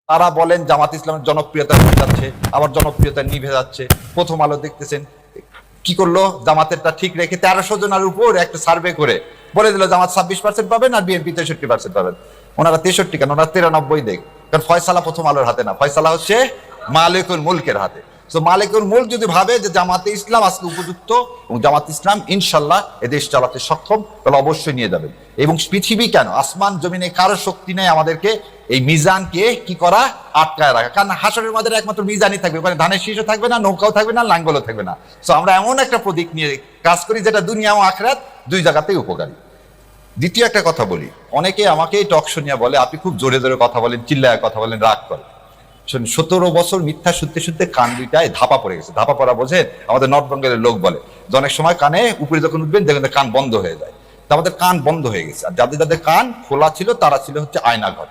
তারা বলেন জামাত ইসলামের জনপ্রিয়তা বেড়ে যাচ্ছে, আবার জনপ্রিয়তা নিভে যাচ্ছে। প্রথম আলো দেখতেছেন কি করলো, জামাতেরটা ঠিক রেখে 1300 জনের উপর একটা সার্ভে করে বলে দিল জামাত 26% পাবেন আর বিএনপি 63% পাবেন। ওনারা 63 কেন, ওনারা 93 দেখ, কারণ ফয়সালা প্রথম আলোর হাতে না, ফয়সালা হচ্ছে মালিকুল মুলকের হাতে। তো মালিকুল মুলক যদি ভাবে যে জামাতে ইসলাম আজকে উপযুক্ত এবং জামাত ইসলাম ইনশাল্লাহ এদেশ চালাতে সক্ষম, তাহলে অবশ্যই নিয়ে যাবেন। এবং পৃথিবী কেন, আসমান জমিনে কারো শক্তি নেই আমাদেরকে এই মিজানকে কি করা, আটকায় রাখা। কারণ হাসরের মাঝে একমাত্র মিজানই থাকবে, ওখানে ধানের শীষও থাকবে না, নৌকাও থাকবে না, লাঙ্গলও থাকবে না। তো আমরা এমন একটা প্রতীক নিয়ে কাজ করি যেটা দুনিয়া ও আখিরাত দুই জায়গাতেই উপকারী। দ্বিতীয় একটা কথা বলি, অনেকে আমাকে টক শুনিয়া বলে আপনি খুব জোরে জোরে কথা বলেন, চিল্লায় কথা বলেন, রাগ করেন। 17 বছর মিথ্যা শুনতে শুনতে কান দুইটায় ধাপা পড়ে গেছে। ধাপা পড়া বোঝেন, আমাদের নর্থ বেঙ্গলের লোক বলে যে অনেক সময় কানে উপরে যখন উঠবেন দেখবেন কান বন্ধ হয়ে যায়। তা আমাদের কান বন্ধ হয়ে গেছে, আর যাদের যাদের কান খোলা ছিল তারা ছিল হচ্ছে আয়নাঘর।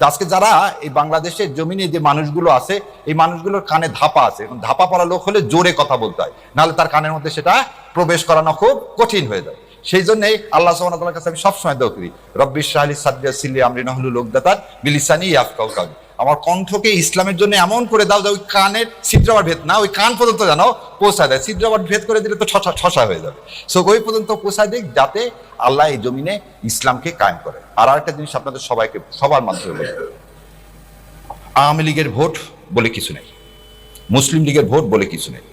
আজকে যারা এই বাংলাদেশের জমিনে যে মানুষগুলো আছে, এই মানুষগুলোর কানে ধাপা আছে। এখন ধাপা পড়া লোক হলে জোরে কথা বলতে হয়, নাহলে তার কানের মধ্যে সেটা প্রবেশ করানো খুব কঠিন হয়ে যায়। সেই জন্যই আল্লাহ সুবহানাহু ওয়া তাআলার কাছে আমি সবসময় দোয়া করি, রব্বি ইশরাহ লি সাদরি ওয়াসসির লি আমরি ওয়াহলুল উকদাতান মিন লিসানি ইয়াফকাহু কাওলি। আমার কণ্ঠকে ইসলামের জন্য এমন করে দাও যে ওই কানের ছিদ্রাবার ভেদ না, ওই কান পর্যন্ত যেন পৌঁছায় দেয়। ছিদ্রাবার ভেদ করে দিলে তো ঠসা হয়ে যাবে। সো ওই পর্যন্ত পৌঁছায় দিক, যাতে আল্লাহ এই জমিনে ইসলামকে কায়েম করে। আর একটা জিনিস আপনাদের সবাইকে সবার মাধ্যমে বলি, আওয়ামী লীগের ভোট বলে কিছু নেই, মুসলিম লীগের ভোট বলে কিছু নেই।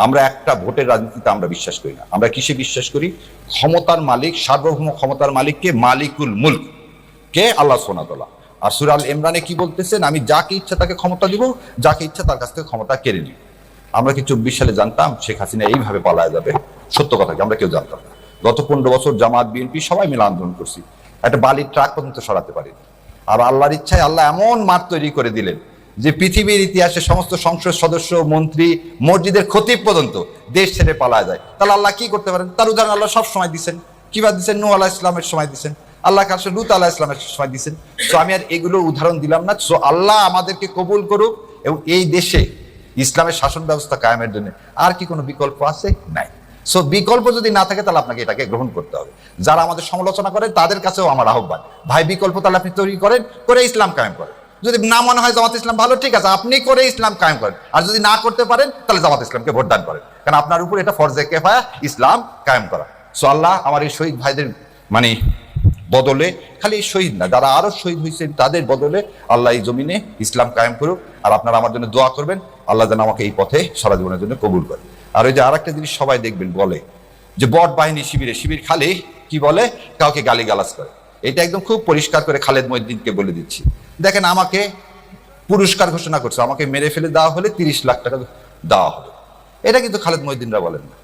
আমরা একটা ভোটের রাজনীতিতে আমরা বিশ্বাস করি না। আমরা কিসে বিশ্বাস করি? ক্ষমতার মালিক, সার্বভৌম ক্ষমতার মালিককে, মালিকুল মুলক কে আল্লাহ সুবহানাহু ওয়া তাআলা। আর সূরা আল ইমরানে কি বলতেছেন? আমি যাকে ইচ্ছা তাকে ক্ষমতা দিব, যাকে ইচ্ছা তার কাছ থেকে ক্ষমতা কেড়ে নিব। আমরা কি 24 সালে জানতাম শেখ হাসিনা এইভাবে পালায়া যাবে? সত্য কথা কি আমরা কেউ জানতাম না। গত 15 বছর জামাত বিএনপি সবাই মিলে আন্দোলন করছি, একটা বালির ট্রাক পর্যন্ত সরাতে পারিনি। আর আল্লাহর ইচ্ছায় আল্লাহ এমন মাঠ তৈরি করে দিলেন যে পৃথিবীর ইতিহাসে সমস্ত সংসদ সদস্য, মন্ত্রী, মসজিদের খতিব পর্যন্ত দেশ ছেড়ে পালায় যায়। তাহলে আল্লাহ কি করতে পারেন? তার উদাহরণ আল্লাহ সব সময় দিচ্ছেন। কিভাবে দিচ্ছেন? নূহ আলাইহিস সালামের সময় দিচ্ছেন, আল্লাহ কাছে লূত আলাইহিস সালামের সময় দিচ্ছেন। তো আমি আর এগুলোর উদাহরণ দিলাম না। সো আল্লাহ আমাদেরকে কবুল করুক এবং এই দেশে ইসলামের শাসন ব্যবস্থা কায়েমের জন্য আর কি কোনো বিকল্প আছে? নাই। সো বিকল্প যদি না থাকে তাহলে আপনাকে এটাকে গ্রহণ করতে হবে। যারা আমাদের সমালোচনা করেন তাদের কাছেও আমার আহ্বান, ভাই বিকল্প তাহলে আপনি তৈরি করেন, করে ইসলাম কায়েম করেন। যদি না মনে হয় জামাত ইসলাম ভালো, ঠিক আছে, আপনি করে ইসলাম কায়েম করেন। আর যদি না করতে পারেন তাহলে জামাত ইসলামকে ভোট দান করেন, কারণ আপনার উপর এটা ফরজে কিফায়া ইসলাম কায়েম করা। সো আল্লাহ আমার এই শহীদ ভাইদের বদলে, খালি শহীদ না, যারা আরো শহীদ হয়েছেন তাদের বদলে আল্লাহ এই জমিনে ইসলাম কায়েম করুক। আর আপনারা আমার জন্য দোয়া করবেন, আল্লাহ যেন আমাকে এই পথে সারা জীবনের জন্য কবুল করে। আর ওই যে আর একটা জিনিস সবাই দেখবেন বলে যে বট বাহিনী শিবির খালি কি বলে, কাউকে গালিগালাজ করে। এটা একদম খুব পরিষ্কার করে খালেদ মহিউদ্দিনকে বলে দিচ্ছি। দেখেন, আমাকে পুরস্কার ঘোষণা করছে, আমাকে মেরে ফেলে দেওয়া হলে 30 লাখ টাকা দেওয়া হবে। এটা কিন্তু খালেদ মহিউদ্দিনরা বলেন না।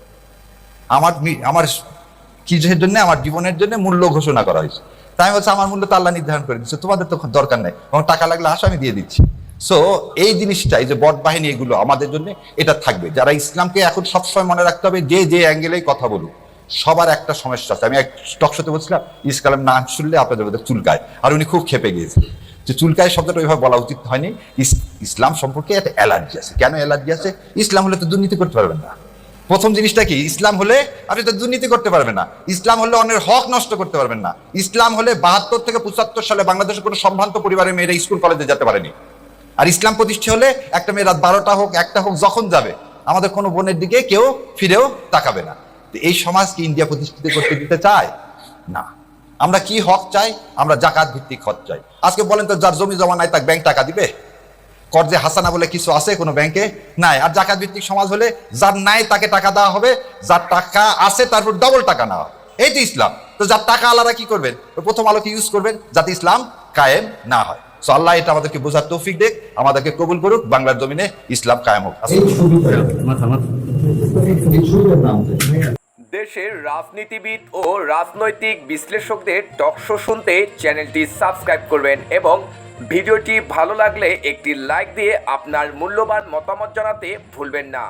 আমার কিসের জন্য? আমার জীবনের জন্য মূল্য ঘোষণা করা হয়েছে। তাই বলছে আমার মূল্য তো আল্লাহ নির্ধারণ করে দিচ্ছে, তোমাদের তো দরকার নাই, আমার টাকা লাগলে আসো আমি দিয়ে দিচ্ছি। সো এই জিনিসটা, এই যে বট বাহিনী, এগুলো আমাদের জন্য এটা থাকবে। যারা ইসলামকে এখন সবসময় মনে রাখতে হবে, যে অ্যাঙ্গেলেই কথা বলুক, সবার একটা সমস্যা আছে। আমি এক টকশোতে বলছিলাম ইসলামের নাম শুনলে আপনাদের মধ্যে চুলকায়, আর উনি খুব খেপে গিয়েছিলেন যে চুলকায় শব্দটা ওইভাবে বলা উচিত হয়নি। ইসলাম সম্পর্কে একটা অ্যালার্জি আছে। কেন অ্যালার্জি আছে? ইসলাম হলে তো দুর্নীতি করতে পারবেন না। প্রথম জিনিসটা কি? ইসলাম হলে আপনি তো দুর্নীতি করতে পারবেন না। ইসলাম হলে অন্যের হক নষ্ট করতে পারবেন না। ইসলাম হলে 72 থেকে 75 সালে বাংলাদেশের কোনো সম্ভ্রান্ত পরিবারের মেয়েরা স্কুল কলেজে যেতে পারেনি। আর ইসলাম প্রতিষ্ঠা হলে একটা মেয়ে রাত 12টা হোক, 1টা হোক, যখন যাবে আমাদের কোনো বোনের দিকে কেউ ফিরেও তাকাবে না। এই সমাজ কি ইন্ডিয়া প্রতিষ্ঠিত করতে দিতে চায়? না। আমরা কি হক চাই? আমরা জাকাত ভিত্তিক হক চাই। আজকে বলেন তো, যার জমি জমা নাই তাকে ব্যাংক টাকা দিবে? কর্জে হাসানা বলে কিছু আছে কোনো ব্যাংকে? নাই। আর জাকাত ভিত্তিক সমাজ হলে যার নাই তাকে টাকা দেওয়া হবে, যার টাকা আছে তারপর ডবল টাকা নেওয়া হবে। এই তো ইসলাম। তো যার টাকা আলাদা কি করবেন? প্রথম আলোকে ইউজ করবেন যাতে ইসলাম কায়েম না হয়। সো আল্লাহ এটা আমাদেরকে বোঝার তৌফিক দেখ, আমাদেরকে কবুল করুক, বাংলার জমিনে ইসলাম কায়েম হোক। দেশের রাজনীতিবিদ ও রাজনৈতিক বিশ্লেষকদের টকশো শুনতে চ্যানেলটি সাবস্ক্রাইব করবেন এবং ভিডিওটি ভালো লাগলে একটি লাইক দিয়ে আপনার মূল্যবান মতামত জানাতে ভুলবেন না।